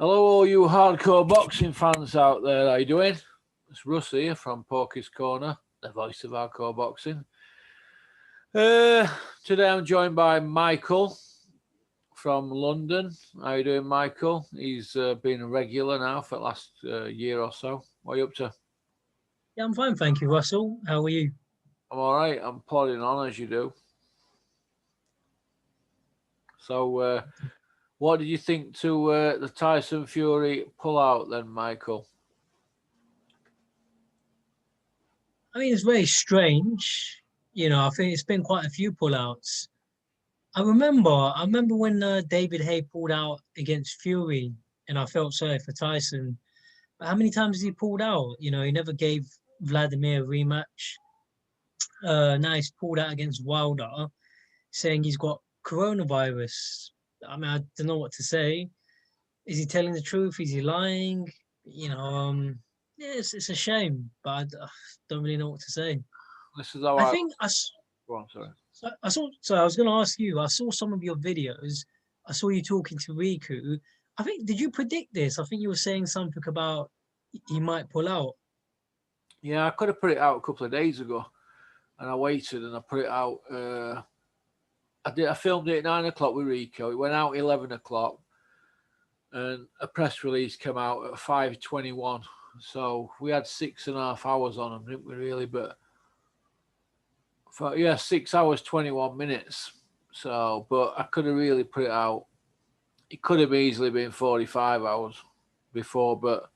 Hello, all you hardcore boxing fans out there. How you doing? It's Russ here from Porky's Corner, the voice of hardcore boxing. Today I'm joined by Michael from London. How you doing, Michael? He's been a regular now for the last year or so. What are you up to? Yeah, I'm fine, thank you, Russell. How are you? I'm all right. I'm plodding on as you do. So, what did you think to the Tyson Fury pull-out then, Michael? I mean, it's very strange. I think it's been quite a few pullouts. I remember when David Haye pulled out against Fury, and I felt sorry for Tyson. But how many times has he pulled out? He never gave Vladimir a rematch. Now he's pulled out against Wilder, saying he's got coronavirus. I mean, I don't know what to say. Is he telling the truth? Is he lying? Yeah, it's a shame, but I don't really know what to say. This is how I think Go on, sorry. I saw. So I was going to ask you. I saw some of your videos. I saw you talking to Riku. I think did you predict this? I think you were saying something about he might pull out. Yeah, I could have put it out a couple of days ago, and I waited and I put it out. I filmed it at 9 o'clock with Rico. It went out 11 o'clock, and a press release came out at 5:21. So we had 6.5 hours on them, didn't we? Really, but 6 hours 21 minutes. So, but I could have really put it out. It could have easily been 45 hours before, but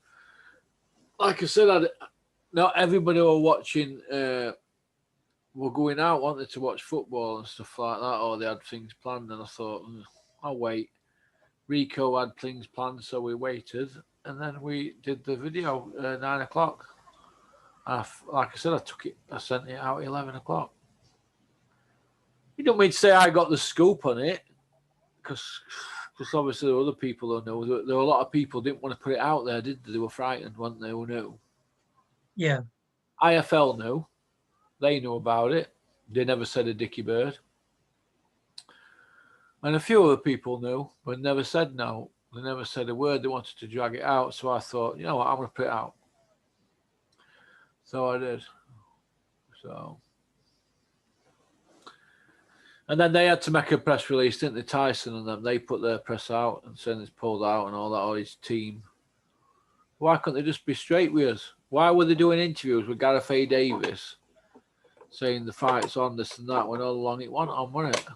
like I said, not everybody were watching. Were going out, wanted to watch football and stuff like that, or they had things planned. And I thought, I'll wait. Rico had things planned, so we waited, and then we did the video 9 o'clock. Like I said, I sent it out 11 o'clock. You don't mean to say I got the scoop on it, because obviously there were other people who knew. There were a lot of people who didn't want to put it out there, did they? They were frightened, weren't they? Who knew? Yeah. IFL knew. They knew about it. They never said a dicky bird. And a few other people knew, but never said no. They never said a word. They wanted to drag it out. So I thought, you know what, I'm going to put it out. So I did. So. And then they had to make a press release, didn't they? Tyson and them. They put their press out and said it's pulled out and all that, or his team. Why couldn't they just be straight with us? Why were they doing interviews with Gareth A. Davis saying the fight's on, this and that, when all along it wasn't on, wasn't it?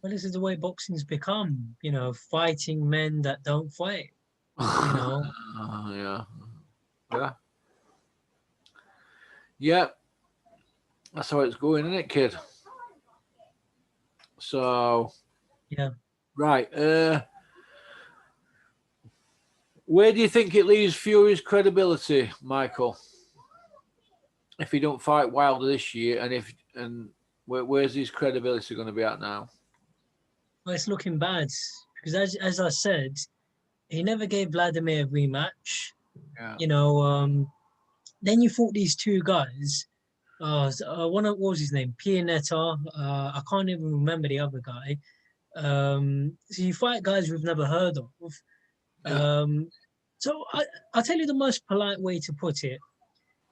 Well, this is the way boxing's become. Fighting men that don't fight. Yeah. Yeah. That's how it's going, isn't it, kid? So. Yeah. Right. Where do you think it leaves Fury's credibility, Michael? If he don't fight Wilder this year, and where's his credibility going to be at now? Well, it's looking bad because, as I said, he never gave Vladimir a rematch. Yeah. Then you fought these two guys. What was his name? Pianetta. I can't even remember the other guy. So you fight guys we've never heard of. Yeah. So I'll tell you the most polite way to put it.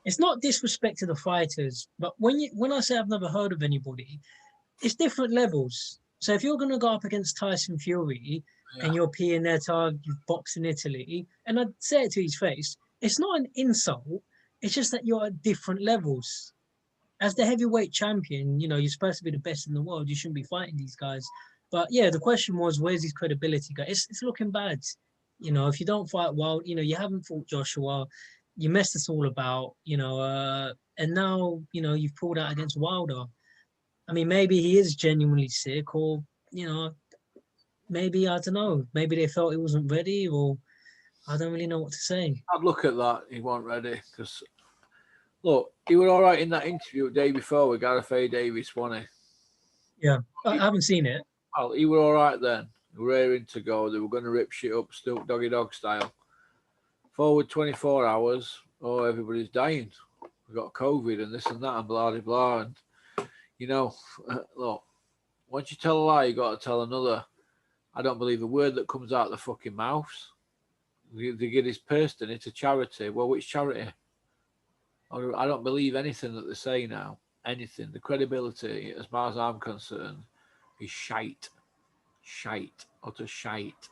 It's not disrespect to the fighters, but when I say I've never heard of anybody, it's different levels. So if you're going to go up against Tyson Fury and you're Pianetta, you've boxed in Italy, and I'd say it to his face, it's not an insult. It's just that you're at different levels. As the heavyweight champion, you're supposed to be the best in the world. You shouldn't be fighting these guys. But yeah, the question was, where's his credibility go? It's looking bad. If you don't fight Wild, you haven't fought Joshua, you messed us all about, and now, you've pulled out against Wilder. I mean, maybe he is genuinely sick, or, maybe, I don't know, maybe they felt he wasn't ready, or I don't really know what to say. I'd look at that. He wasn't ready because, look, he was all right in that interview the day before with Gareth A. Davis, wasn't he? Yeah, I haven't seen it. Well, he were all right then. They were raring to go. They were going to rip shit up, still doggy dog style. Forward 24 hours, everybody's dying. We've got COVID and this and that and blah, blah, blah. And, look, once you tell a lie, you got to tell another. I don't believe a word that comes out of the fucking mouths. They get his purse in it to charity. Well, which charity? I don't believe anything that they say now. Anything. The credibility, as far as I'm concerned, is shite. Shite. Utter shite.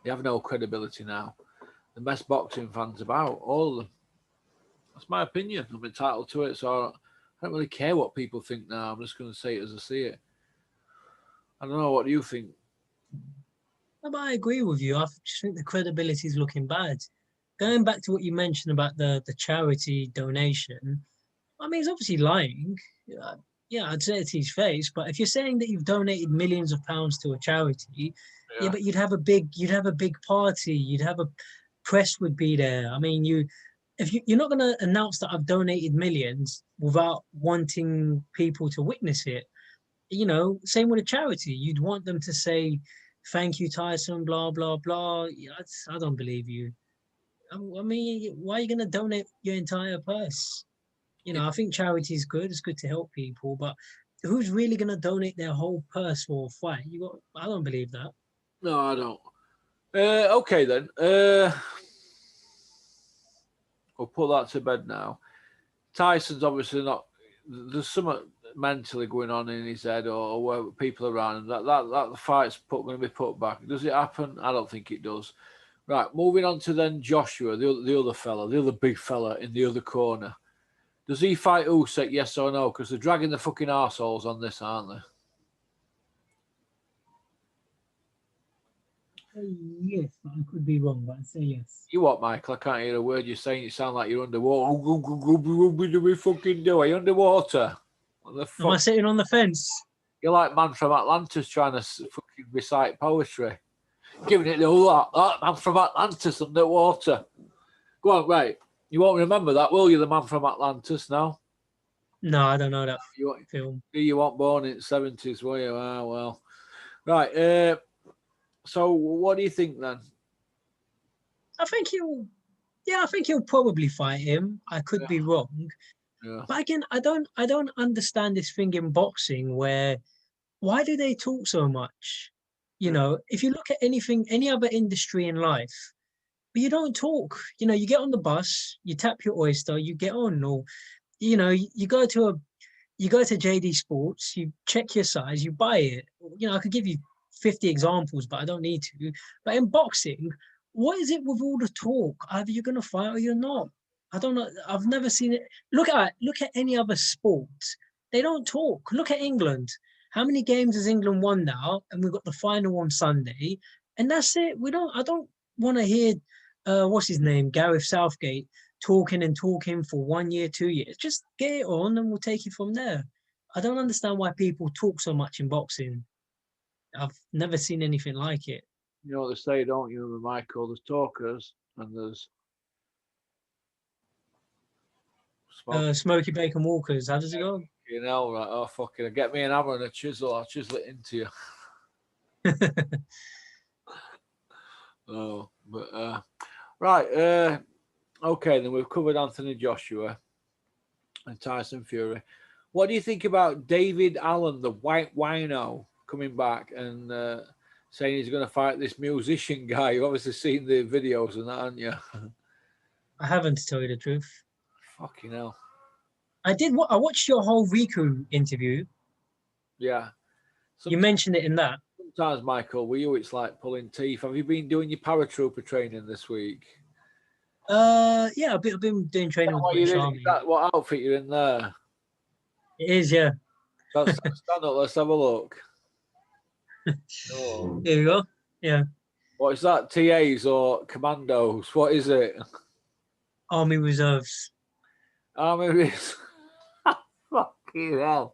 They have no credibility now. The best boxing fans about, all of them. That's my opinion. I'm entitled to it, so I don't really care what people think now. I'm just going to say it as I see it. I don't know. What do you think? But I agree with you. I just think the credibility is looking bad. Going back to what you mentioned about the charity donation, I mean, he's obviously lying. Yeah, I'd say it to his face. But if you're saying that you've donated millions of pounds to a charity, yeah, but you'd have a big party. You'd have a press would be there. I mean, you're not going to announce that I've donated millions without wanting people to witness it. You know, same with a charity. You'd want them to say, "Thank you, Tyson." Blah blah blah. Yeah, I don't believe you. I mean, why are you going to donate your entire purse? You know, I think charity is good. It's good to help people, but who's really going to donate their whole purse for a fight? I don't believe that. No, I don't. Okay, then. We'll put that to bed now. Tyson's obviously not. There's something mentally going on in his head, or where people around him. That the fight's going to be put back. Does it happen? I don't think it does. Right, moving on to then Joshua, the other fella, the other big fella in the other corner. Does he fight Usyk, yes or no? Because they're dragging the fucking arseholes on this, aren't they? Yes, but I could be wrong, but I'd say yes. You what, Michael? I can't hear a word you're saying. You sound like you're underwater. What do we fucking do? Are you underwater? What the fuck? Am I sitting on the fence? You're like man from Atlantis trying to fucking recite poetry. Giving it the whole lot. That man from Atlantis underwater. Go on, right. You won't remember that, will you, the man from Atlantis now? No, I don't know that film. You weren't born in the 70s, were you? Ah, well. Right. So what do you think then? I think he'll probably fight him. I could be wrong. Yeah. But again, I don't understand this thing in boxing where why do they talk so much? You know, if you look at any other industry in life, but you don't talk. You know, you get on the bus, you tap your oyster, you get on, or you know, you go to JD Sports, you check your size, you buy it. You know, I could give you 50 examples, but I don't need to. But in boxing, what is it with all the talk? Either you're gonna fight or you're not. I don't know. I've never seen it. Look at any other sport. They don't talk. Look at England. How many games has England won now? And we've got the final on Sunday, and that's it. I don't want to hear what's his name, Gareth Southgate, talking for 1 year, 2 years. Just get it on, and we'll take it from there. I don't understand why people talk so much in boxing. I've never seen anything like it. You know what they say, don't you, Michael? There's talkers and there's Smoky Bacon Walkers. How does it go? You know, right? Oh, fucking! Get me an hammer and a chisel. I'll chisel it into you. Oh, but right. Okay, then we've covered Anthony Joshua and Tyson Fury. What do you think about David Allen, the white wino, coming back and saying he's going to fight this musician guy? You've obviously seen the videos and that, haven't you? I haven't, to tell you the truth. Fucking hell. I did. I watched your whole Riku interview. Yeah. You mentioned it in that. Sometimes, Michael, with you, it's like pulling teeth. Have you been doing your paratrooper training this week? Yeah, I've been doing training with the British Army. What outfit you're in there? It is, yeah. Stand up, let's have a look. Oh. Here we go. Yeah. What is that? TAs or commandos? What is it? Army Reserves. Army Reserves. Fucking hell.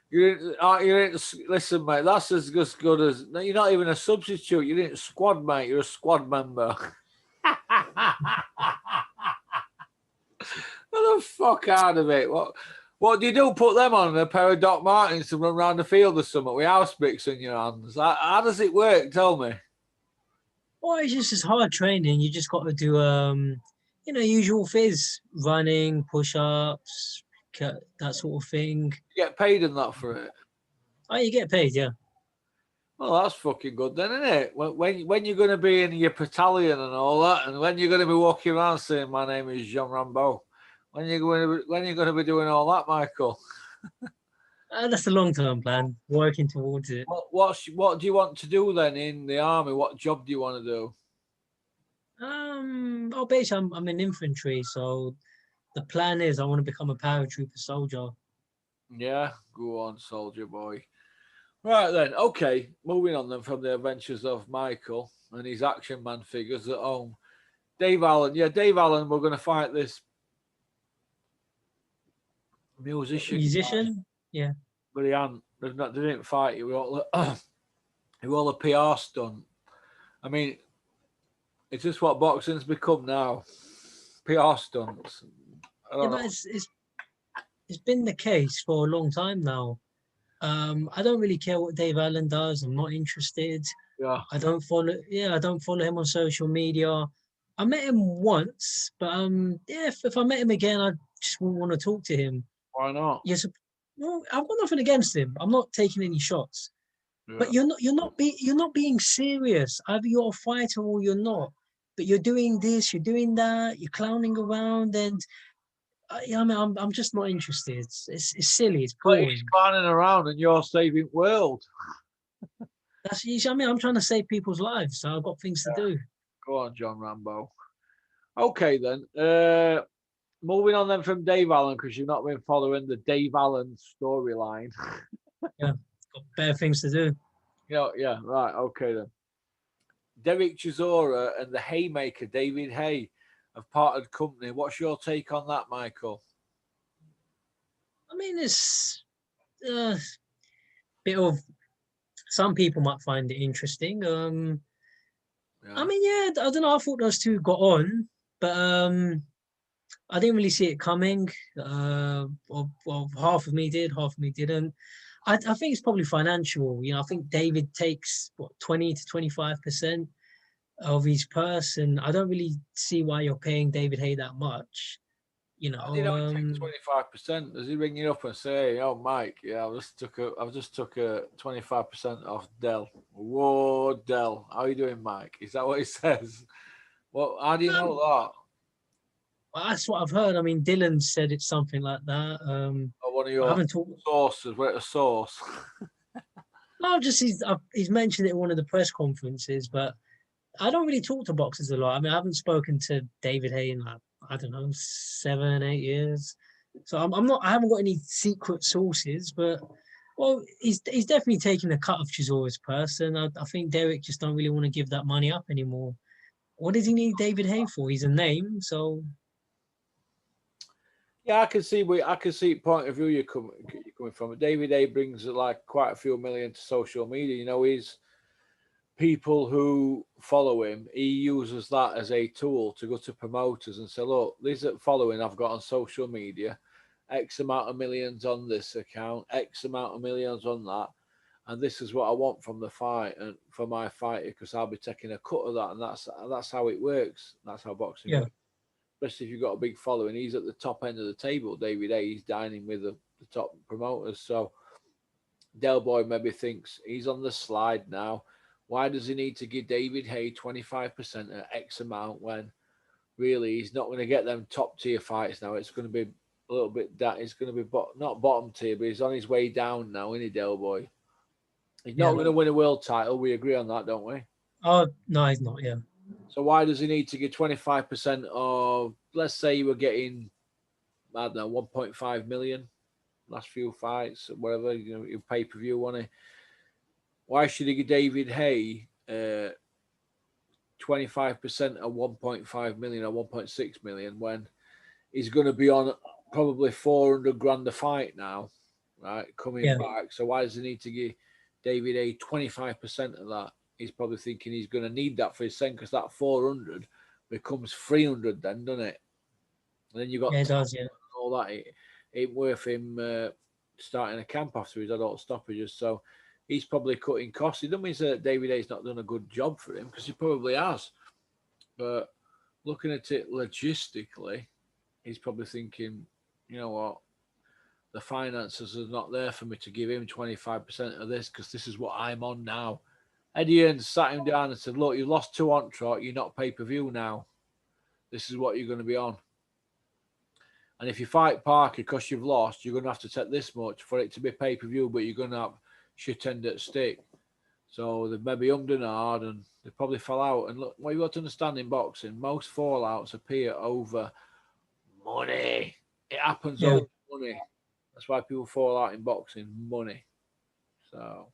You didn't listen, mate. That's as good as you're not even a substitute. You didn't squad, mate. You're a squad member. What the fuck out of it? What do you do? Put them on a pair of Doc Martens to run around the field or something with house picks in your hands? How does it work? Tell me. Well, it's just as hard training. You just got to do usual fizz, running, push-ups, that sort of thing. You get paid and that for it? Oh, you get paid, yeah. Well, that's fucking good then, isn't it? When you're going to be in your battalion and all that, and when you're going to be walking around saying, "My name is John Rambo," when you're going to be doing all that, Michael? That's the long-term plan, working towards it. What do you want to do then in the army? What job do you want to do? Oh, basically, I'm in infantry, so the plan is I want to become a paratrooper soldier. Yeah, go on, soldier boy. Right then, okay. Moving on then from the adventures of Michael and his action man figures at home. Dave Allen, yeah, Dave Allen. We're going to fight this musician guy, Musician, yeah. but he hadn't. They didn't fight. He was all a PR stunt. I mean, it's just what boxing's become now. PR stunts. I Yeah, don't but know. it's been the case for a long time now. I don't really care what Dave Allen does. I'm not interested. Yeah, I don't follow him on social media. I met him once, but yeah, if I met him again, I just wouldn't want to talk to him. why not? Yes, well, I've got nothing against him. I'm not taking any shots. Yeah. But you're not being serious. Either you're a fighter or you're not. But you're doing this, you're doing that, you're clowning around, and yeah, I mean, I'm just not interested. It's silly, it's But he's boring. clowning around and you're saving world. I mean, I'm trying to save people's lives, so I've got things to do. Go on, John Rambo. Okay then. Moving on then from Dave Allen, because you've not been following the Dave Allen storyline. Yeah, got better things to do. Yeah, right. Okay then. Derek Chisora and the Haymaker David Haye have parted company. What's your take on that, Michael? I mean, it's a bit of some people might find it interesting. I Yeah. mean, yeah, I don't know. I thought those two got on, but I didn't really see it coming. Well, half of me did, half of me didn't. I think it's probably financial. You know, I think David takes what 20 to 25% of his purse, and I don't really see why you're paying David Haye that much. You How do you know, know it takes 25%? Does he ring you up and say, "Oh, Mike, yeah, I just took a 25% off Dell." Whoa, Dell, how you doing, Mike? Is that what he says? Well, how do you know um, that? that's what I've heard. I mean, Dylan said it's something like that. Or one of I your haven't talked. sources? We're at a source. No, just he's mentioned it in one of the press conferences, but I don't really talk to boxers a lot. I mean, I haven't spoken to David Haye in like, I don't know, 7, 8 years. So I'm not. I haven't got any secret sources, but well, he's definitely taking a cut of Chisora's purse, and I think Derek just don't really want to give that money up anymore. What does he need David Haye for? He's a name, so Yeah, I can see point of view you're coming from. David A brings like quite a few million to social media. You know, he's people who follow him. He uses that as a tool to go to promoters and say, "Look, these are following I've got on social media, X amount of millions on this account, X amount of millions on that, and this is what I want from the fight and for my fighter because I'll be taking a cut of that." And that's how it works. That's how boxing yeah, works, especially if you've got a big following. He's at the top end of the table, David A. He's dining with the top promoters. So Del Boy maybe thinks he's on the slide now. Why does he need to give David Haye 25% at X amount when really he's not going to get them top tier fights now? It's going to be a little bit that it's going to be not bottom tier, but he's on his way down now, isn't he, Del Boy? He's not yeah. going to win a world title. We agree on that, don't we? Oh no, he's not. Yeah, So why does he need to give 25% of, let's say you were getting, I don't know, 1.5 million last few fights, whatever, you know, your pay per view on it. Why should he give David Haye 25% of 1.5 million or 1.6 million when he's going to be on probably 400 grand a fight now, right? Coming yeah, back. So why does he need to give David A 25% of that? He's probably thinking he's going to need that for his second because that 400 becomes 300 then, doesn't it? And then you yeah. got It does. Yeah, all that. It ain't worth him starting a camp after his adult stoppages. So he's probably cutting costs. It doesn't mean that David A's not done a good job for him because he probably has. But looking at it logistically, he's probably thinking, you know what? the finances are not there for me to give him 25% of this because this is what I'm on now. Eddie Hearn sat him down and said, look, you lost 2 on trot, you're not pay-per-view now. This is what you're going to be on. And if you fight Parker because you've lost, you're going to have to take this much for it to be pay-per-view, but you're going to have shit end at stick. So they maybe ummed and hard and they probably fell out. And look, what you've got to understand in boxing, most fallouts appear over money. It happens over money. That's why people fall out in boxing, money. So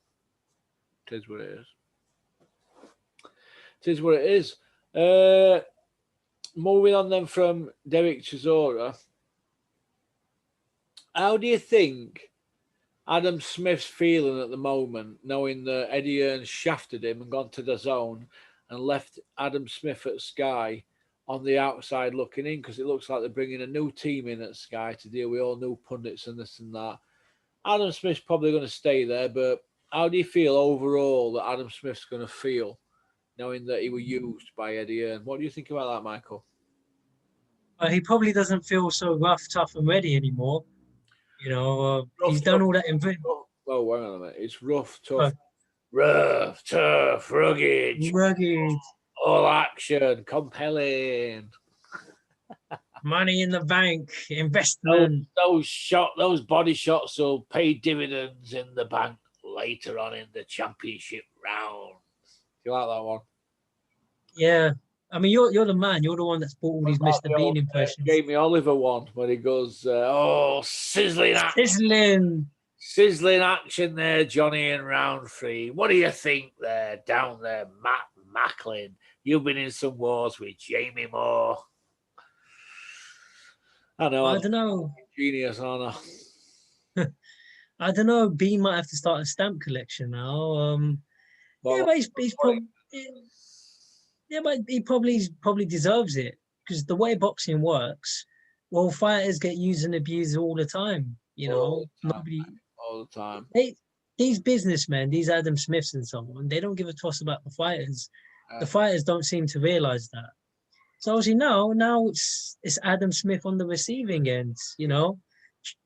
it is what it is. It is what it is. Moving on then from Derek Chisora. How do you think Adam Smith's feeling at the moment, knowing that Eddie Hearn shafted him and gone to the zone and left Adam Smith at Sky on the outside looking in? Because it looks like they're bringing a new team in at Sky to deal with all new pundits and this and that. Adam Smith's probably going to stay there, but how do you feel overall that Adam Smith's going to feel knowing that he was used by Eddie Hearn? What do you think about that, Michael? He probably doesn't feel so rough, tough, and ready anymore. You know, he's done all that. Oh, wait a minute. It's rough, tough, rough, tough, rugged, all action, compelling. Money in the bank, investment. Those body shots will pay dividends in the bank later on in the championship round. Do you like that one? Yeah. I mean, you're the man. You're the one that's bought all these Mr. Bean impressions. Jamie Oliver one when he goes, sizzling action. Sizzling action there, Johnny, in round 3. What do you think there, down there, Matt Macklin? You've been in some wars with Jamie Moore. I don't know. Genius, aren't I? I don't know. Bean might have to start a stamp collection now. But he's probably... Yeah, but he probably deserves it because the way boxing works, well, fighters get used and abused all the time. You know, all the time. These businessmen, these Adam Smiths and so on, they don't give a toss about the fighters. The fighters don't seem to realize that. So obviously now it's Adam Smith on the receiving end. You know,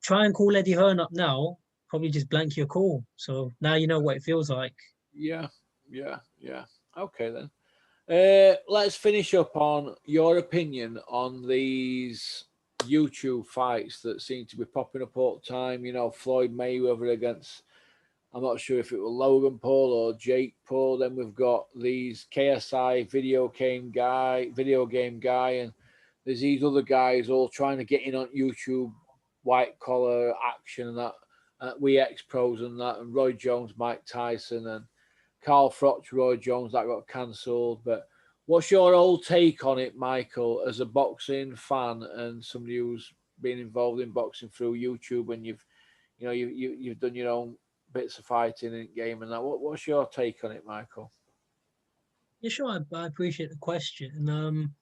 try and call Eddie Hearn up now, probably just blank your call. So now you know what it feels like. Yeah. Okay then. Let's finish up on your opinion on these YouTube fights that seem to be popping up all the time. You know, Floyd Mayweather against, I'm not sure if it was Logan Paul or Jake Paul. Then we've got these KSI video game guy, and there's these other guys all trying to get in on YouTube, white collar action and that, we ex-pros and that, and Roy Jones, Mike Tyson, and Carl Froch, Roy Jones, that got cancelled. But what's your old take on it, Michael, as a boxing fan and somebody who's been involved in boxing through YouTube, and you've done your own bits of fighting in game and that? What's your take on it, Michael? Yeah, sure. I appreciate the question.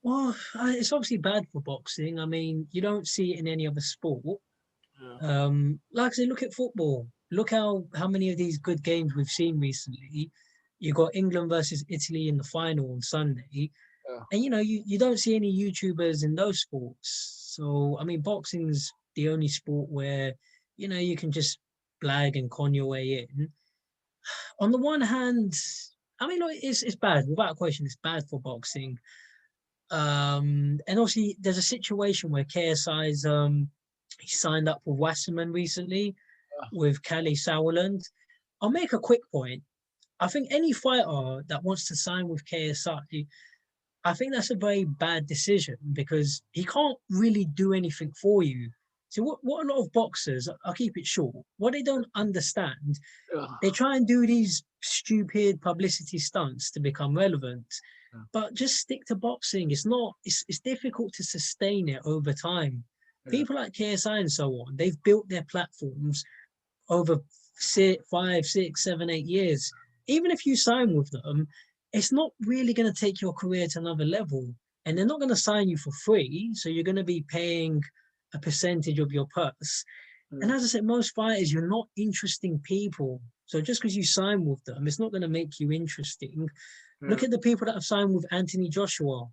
Well, it's obviously bad for boxing. I mean, you don't see it in any other sport. Yeah. Like I say, look at football. Look how many of these good games we've seen recently. You got England versus Italy in the final on Sunday. And, you don't see any YouTubers in those sports. So, I mean, boxing's the only sport where, you can just blag and con your way in. On the one hand, I mean, look, it's bad. Without question, it's bad for boxing. And obviously, there's a situation where KSI's he signed up for Wasserman recently with Callie Sauerland. I'll make a quick point. I think any fighter that wants to sign with KSI, I think that's a very bad decision because he can't really do anything for you. So what a lot of boxers, I'll keep it short, what they don't understand, they try and do these stupid publicity stunts to become relevant. But just stick to boxing. It's difficult to sustain it over time. People like KSI and so on, they've built their platforms over 5, 6, 7, 8 years. Even if you sign with them, it's not really going to take your career to another level. And they're not going to sign you for free. So you're going to be paying a percentage of your purse. And as I said, most fighters, you're not interesting people. So just because you sign with them, it's not going to make you interesting. Look at the people that have signed with Anthony Joshua.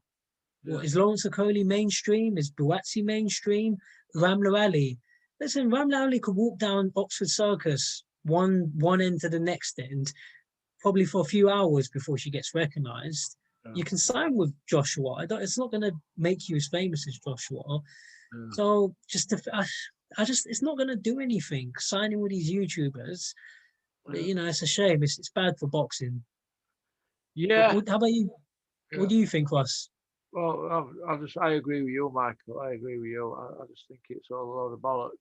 Is Lawrence Okoli mainstream? Is Buatsi mainstream? Ramla Ali. Listen, Ram Lowley could walk down Oxford Circus one end to the next end, probably for a few hours before she gets recognised. Yeah. You can sign with Joshua. It's not going to make you as famous as Joshua. Yeah. So it's not going to do anything. Signing with these YouTubers, you know, it's a shame. It's bad for boxing. Yeah. How about you? Yeah. What do you think, Russ? Well, I agree with you, Michael. I agree with you. I just think it's all a load of bollocks,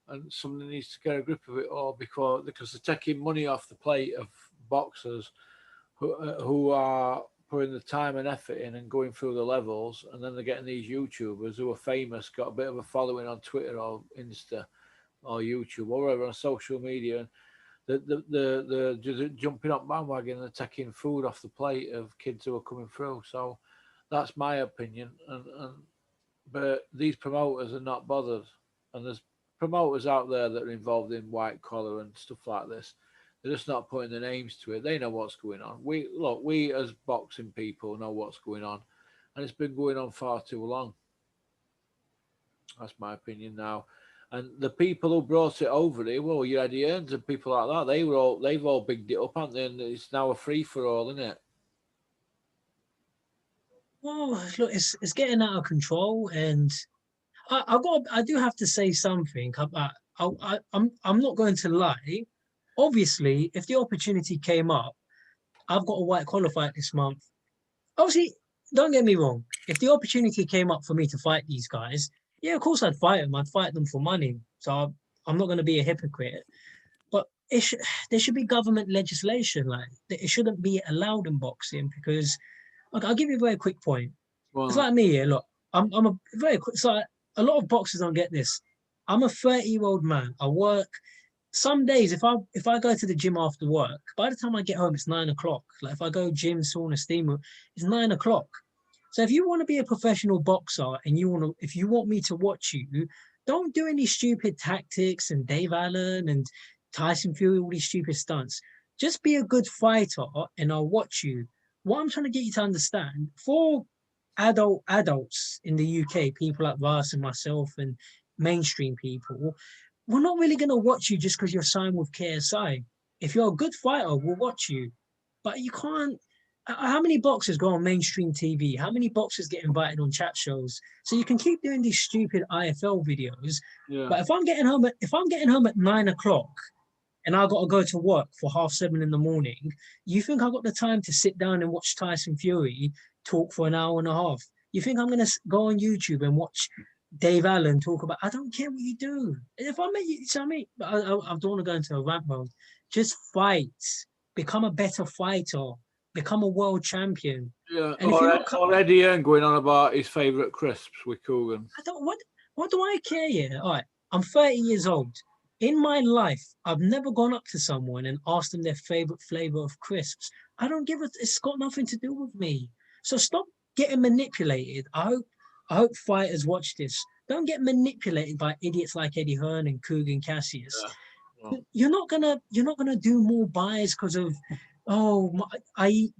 and somebody needs to get a grip of it all because they're taking money off the plate of boxers who are putting the time and effort in and going through the levels, and then they're getting these YouTubers who are famous, got a bit of a following on Twitter or Insta or YouTube or wherever on social media, and the just jumping up bandwagon and taking food off the plate of kids who are coming through. So that's my opinion. But these promoters are not bothered, and there's promoters out there that are involved in white collar and stuff like this. They're just not putting their names to it. They know what's going on. We as boxing people know what's going on, and it's been going on far too long. That's my opinion now. And the people who brought it over here, well, your Eddie Earns and people like that, they've all bigged it up, haven't they? And it's now a free for all, isn't it? Well, look, it's getting out of control, and I do have to say something. I'm not going to lie. Obviously, if the opportunity came up, I've got a white qualifier this month. Obviously, don't get me wrong. If the opportunity came up for me to fight these guys, yeah, of course I'd fight them. I'd fight them for money. So I'm not going to be a hypocrite. But there should be government legislation like that. It shouldn't be allowed in boxing because, look, I'll give you a very quick point. Well, It's like me here. Look, I'm a very quick. So a lot of boxers don't get this. I'm a 30-year-old man. I work. Some days, if I go to the gym after work, by the time I get home, it's 9 o'clock. Like if I go gym, sauna, steam, it's 9 o'clock. So if you want to be a professional boxer and if you want me to watch you, don't do any stupid tactics and Dave Allen and Tyson Fury, all these stupid stunts. Just be a good fighter and I'll watch you. What I'm trying to get you to understand, for adults in the UK, people like Russ and myself and mainstream people, we're not really going to watch you just because you're signed with KSI. If you're a good fighter, we'll watch you. But you can't. How many boxers go on mainstream TV? How many boxers get invited on chat shows? So you can keep doing these stupid IFL videos. yeah. But if I'm getting home at 9 o'clock and I got to go to work for 7:30 in the morning, you think I got the time to sit down and watch Tyson Fury talk for an hour and a half? You think I'm going to go on YouTube and watch Dave Allen talk about? I don't care what you do. If I met you, I mean, I don't want to go into a rant mode. Just fight. Become a better fighter. Become a world champion. Yeah. And if you're not, or Eddie Earn going on about his favourite crisps with Coogan. I don't. What do I care? Yeah. All right. I'm 30 years old. In my life, I've never gone up to someone and asked them their favorite flavor of crisps. I don't give it. It's got nothing to do with me. So stop getting manipulated. I hope fighters watch this. Don't get manipulated by idiots like Eddie Hearn and Cougar Cassius. Yeah. You're not gonna do more buys because of I eat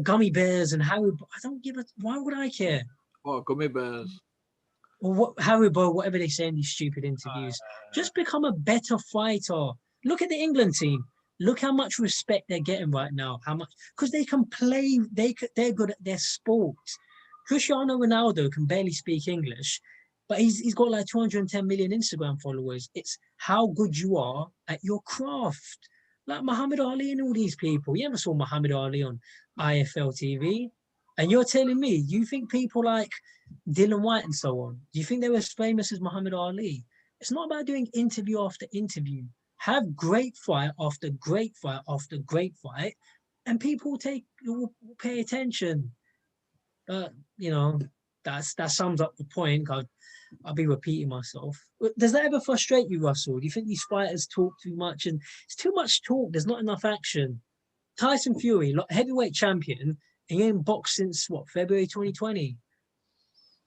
gummy bears and Haribo. I don't give a. Why would I care? What gummy bears? Or what Haribo, whatever they say in these stupid interviews. Just become a better fighter. Look at the England team. Look how much respect they're getting right now. How much? Because they can play. They're good at their sport. Cristiano Ronaldo can barely speak English, but he's got like 210 million Instagram followers. It's how good you are at your craft. Like Muhammad Ali and all these people. You never saw Muhammad Ali on IFL TV. And you're telling me, you think people like Dylan White and so on, do you think they were as famous as Muhammad Ali? It's not about doing interview after interview. Have great fight after great fight after great fight, and people will pay attention. But that sums up the point. I'll be repeating myself. Does that ever frustrate you, Russell? Do you think these fighters talk too much and it's too much talk? There's not enough action. Tyson Fury, heavyweight champion, and he ain't boxed since what, February 2020.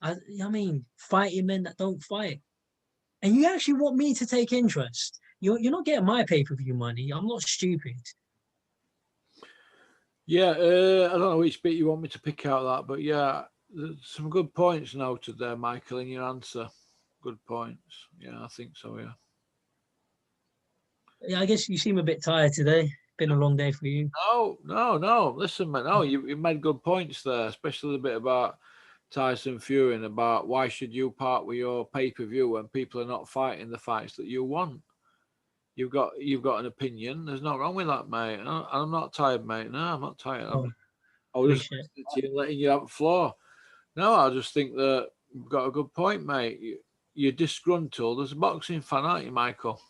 I mean, fighting men that don't fight. And you actually want me to take interest. You're not getting my pay-per-view money. I'm not stupid. Yeah, I don't know which bit you want me to pick out that, but yeah, there's some good points noted there, Michael, in your answer. Good points. Yeah, I think so. Yeah. Yeah, I guess you seem a bit tired today. Been a long day for you. No. Listen, man. No, you made good points there, especially the bit about Tyson Fury and about why should you part with your pay-per-view when people are not fighting the fights that you want. You've got an opinion. There's nothing wrong with that, mate. I'm not tired, mate. No, I'm not tired. Oh, I was just appreciate it. listening to you and letting you have the floor. No, I just think that you've got a good point, mate. You're disgruntled as a boxing fan, aren't you, Michael?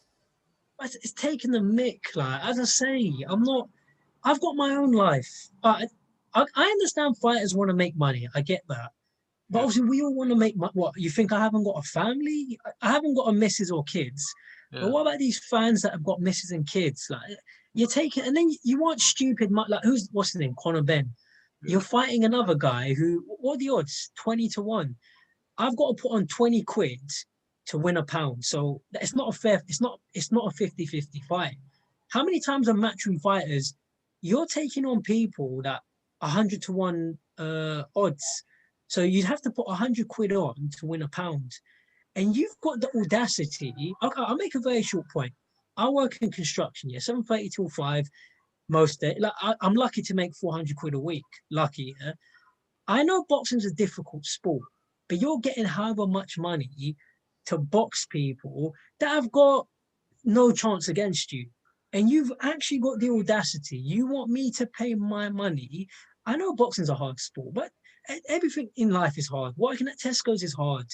It's taking the mick. Like, as I say, I'm not. I've got my own life. I understand fighters want to make money. I get that. But Yeah. obviously, we all want to make money. What, you think I haven't got a family? I haven't got a missus or kids. But Yeah. what about these fans that have got missus and kids? Like, you're taking, and then you want stupid, like, what's his name? Conor Ben. Yeah. You're fighting another guy who, what are the odds? 20-1. I've got to put on 20 quid to win a pound. So it's not a fair, it's not a 50-50 fight. How many times are matchroom fighters, you're taking on people that 100-1 odds. So you'd have to put 100 quid on to win a pound. And you've got the audacity. I'll make a very short point. I work in construction, 7:30 till 5 most days. Like, I'm lucky to make 400 quid a week. Lucky, yeah? I know boxing's a difficult sport, but you're getting however much money to box people that have got no chance against you. And you've actually got the audacity. You want me to pay my money. I know boxing's a hard sport, but everything in life is hard. Working at Tesco's is hard.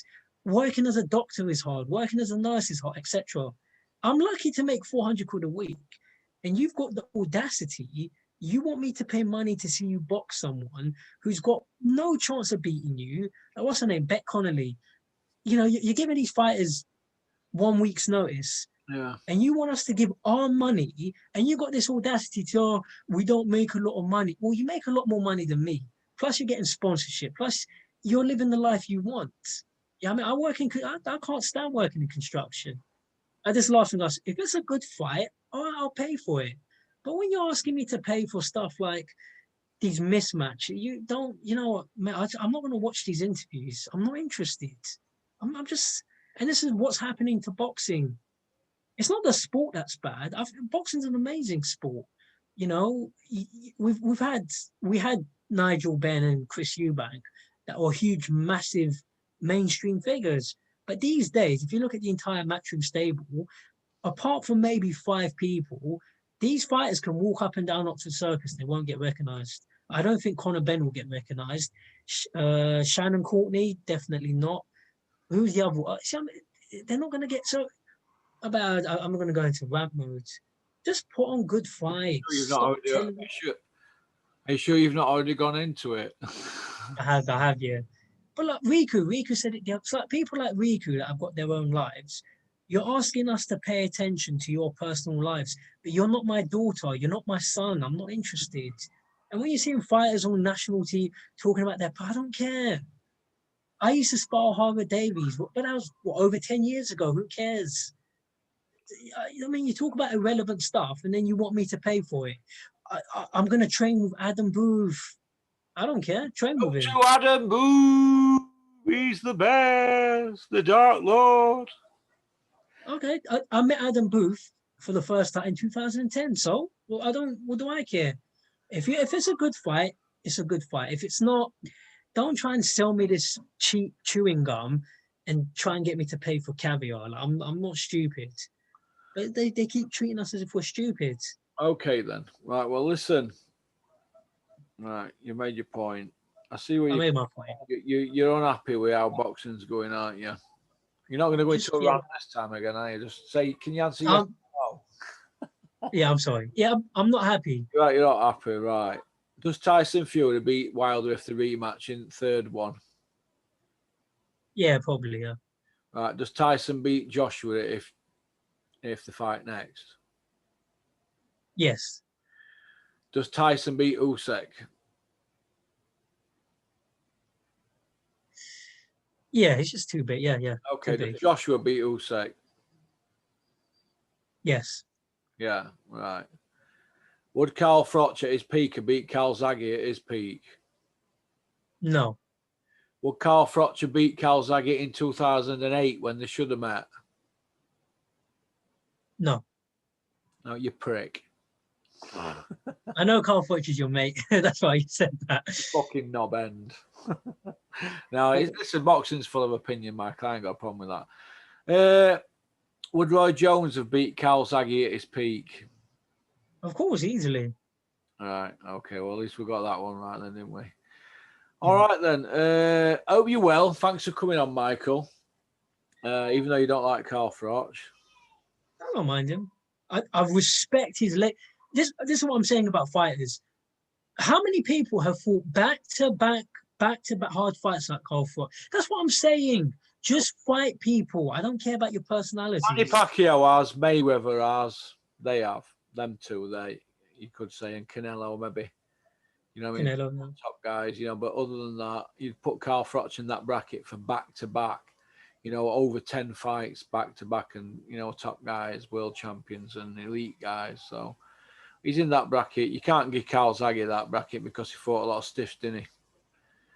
Working as a doctor is hard. Working as a nurse is hard, etc. I'm lucky to make 400 quid a week. And you've got the audacity. You want me to pay money to see you box someone who's got no chance of beating you. Like, what's her name? Bet Connolly. You know, you're giving these fighters 1 week's notice. Yeah. And you want us to give our money, and you got this audacity to, oh, we don't make a lot of money. Well, you make a lot more money than me. Plus, you're getting sponsorship. Plus, you're living the life you want. Yeah, I mean, I can't stand working in construction. I just laugh and go, if it's a good fight, all right, I'll pay for it. But when you're asking me to pay for stuff like these mismatches, you don't, you know what, man, I'm not going to watch these interviews. I'm not interested. I'm just, and this is what's happening to boxing. It's not the sport that's bad. Boxing's an amazing sport. You know, we had Nigel Benn and Chris Eubank that were huge, massive mainstream figures. But these days, if you look at the entire matchroom stable, apart from maybe 5 people, these fighters can walk up and down Oxford Circus. They won't get recognized. I don't think Conor Ben will get recognized. Shannon Courtney, definitely not. Who's the other? They're not going to get so. I'm going to go into rant mode. Just put on good fights. Are you sure you've not already gone into it? I have, yeah. But like Riku said it. It's like people like Riku that have got their own lives. You're asking us to pay attention to your personal lives, but you're not my daughter. You're not my son. I'm not interested. And when you're seeing fighters on national TV talking about I don't care. I used to spar Harvard Davies, but that was over 10 years ago. Who cares? I mean, you talk about irrelevant stuff, and then you want me to pay for it. I'm going to train with Adam Booth. I don't care. Train with him. To Adam Booth, he's the best, the Dark Lord. Okay, I met Adam Booth for the first time in 2010. So, what do I care? If it's a good fight, it's a good fight. If it's not, don't try and sell me this cheap chewing gum and try and get me to pay for caviar. Like, I'm not stupid. But they keep treating us as if we're stupid. Okay, then. Right, well, listen. Right, you made your point. I see where I made my point. You're unhappy with how boxing's going, aren't you? You're not going to go into a rant this time again, are you? Just say, can you answer yes or no? Yeah, I'm sorry. Yeah, I'm not happy. Right, you're not happy, right. Does Tyson Fury beat Wilder if the rematch in third one? Yeah, probably, yeah. Right, does Tyson beat Joshua if they fight next? Yes. Does Tyson beat Usyk? Yeah, it's just too big. Yeah. Okay, does Joshua beat Usyk? Yes. Yeah, right. Would Carl Froch at his peak beat Carl Zaghi at his peak? No. Would Carl Froch beat Calzaghe in 2008 when they should have met? No. No, you prick. I know Carl Froch is your mate. That's why you said that. Fucking knob end. No, listen, boxing's full of opinion, Mike. I ain't got a problem with that. Would Roy Jones have beat Calzaghe at his peak? Of course, easily. All right. Okay. Well, at least we got that one right then, didn't we? All right then. Hope you're well. Thanks for coming on, Michael. Even though you don't like Carl Froch. I don't mind him. I respect his leg. This is what I'm saying about fighters. How many people have fought back to back hard fights like Carl Froch? That's what I'm saying. Just fight people. I don't care about your personality. Manny Pacquiao has, Mayweather has. They have. Them two, you could say, and Canelo maybe. You know what I mean? Canelo, no. Top guys, you know, but other than that, you'd put Carl Froch in that bracket for back to back, you know, over 10 fights back to back, and, you know, top guys, world champions and elite guys. So he's in that bracket. You can't give Calzaghe that bracket because he fought a lot of stiffs, didn't he?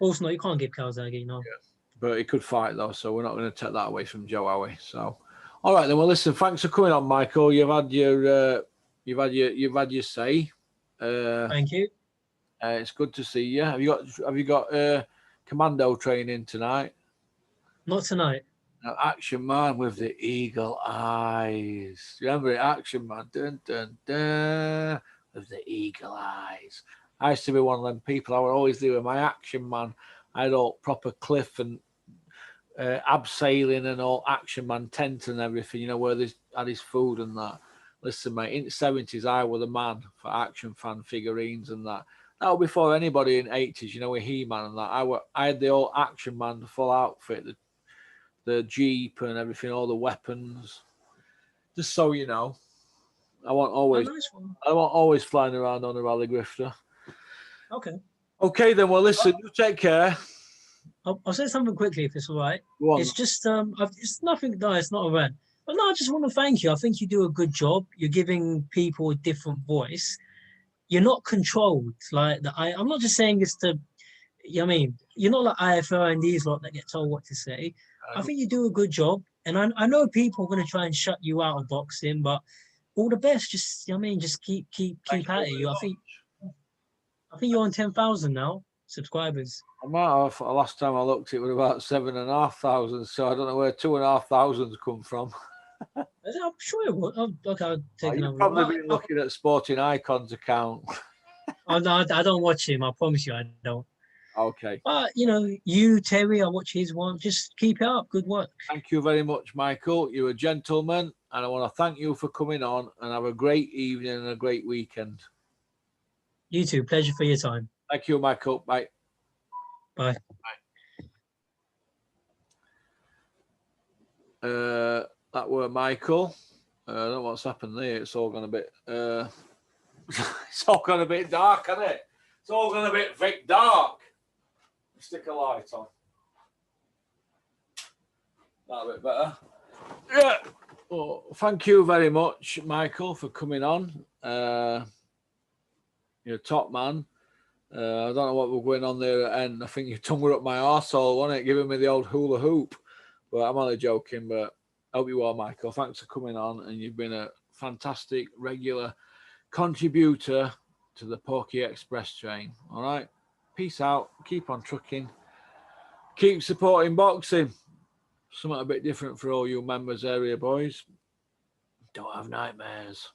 Also, no, you can't give Calzaghe, no. Yeah. But he could fight though, so we're not going to take that away from Joe, are we? So, all right then. Well, listen, thanks for coming on, Michael. You've had your say. Thank you. It's good to see you. Have you got commando training tonight? Not tonight. No, Action Man with the eagle eyes. Remember it, Action Man, dun dun dun, with the eagle eyes. I used to be one of them people. I would always do with my Action Man. I had all proper cliff and abseiling and all Action Man tent and everything. You know, where they had his food and that. Listen, mate, in the 70s, I was the man for action fan figurines and that. That was before anybody in the 80s, you know, with He-Man and that. I had the old Action Man, the full outfit, the Jeep and everything, all the weapons. Just so you know, I want always flying around on a rally grifter. Okay. Okay, then. Well, listen, you take care. I'll say something quickly if it's all right. Go on. It's just it's nothing. No, it's not a rant. But no, I just want to thank you. I think you do a good job. You're giving people a different voice. You're not controlled. I'm not just saying this to, you know what I mean? You're not like IFL and these lot that get told what to say. I think you do a good job. And I know people are going to try and shut you out of boxing, but all the best. Just, you know what I mean? Just keep at it. I think you're on 10,000 now, subscribers. I might have. Last time I looked, it was about 7,500. So I don't know where 2,500 come from. I'm sure it would. Okay, I'll take You've probably been looking at Sporting Icon's account. Oh, no, I don't watch him. I promise you, I don't. Okay. But, you know, you, Terry, I watch his one. Just keep it up. Good work. Thank you very much, Michael. You're a gentleman. And I want to thank you for coming on. And have a great evening and a great weekend. You too. Pleasure for your time. Thank you, Michael. Bye. Bye. Bye. That were Michael. I don't know what's happened there. It's all gone a bit. It's all gone a bit dark, isn't it? It's all gone a bit fake dark. Stick a light on. That a bit better. Yeah. Well, thank you very much, Michael, for coming on. You're a top man. I don't know what we're going on there at the end. I think your tongue were up my arsehole, wasn't it? Giving me the old hula hoop. But I'm only joking, but I hope you are, Michael. Thanks for coming on, and you've been a fantastic regular contributor to the Porky Express train. All right? Peace out. Keep on trucking. Keep supporting boxing. Something a bit different for all you members area boys. Don't have nightmares.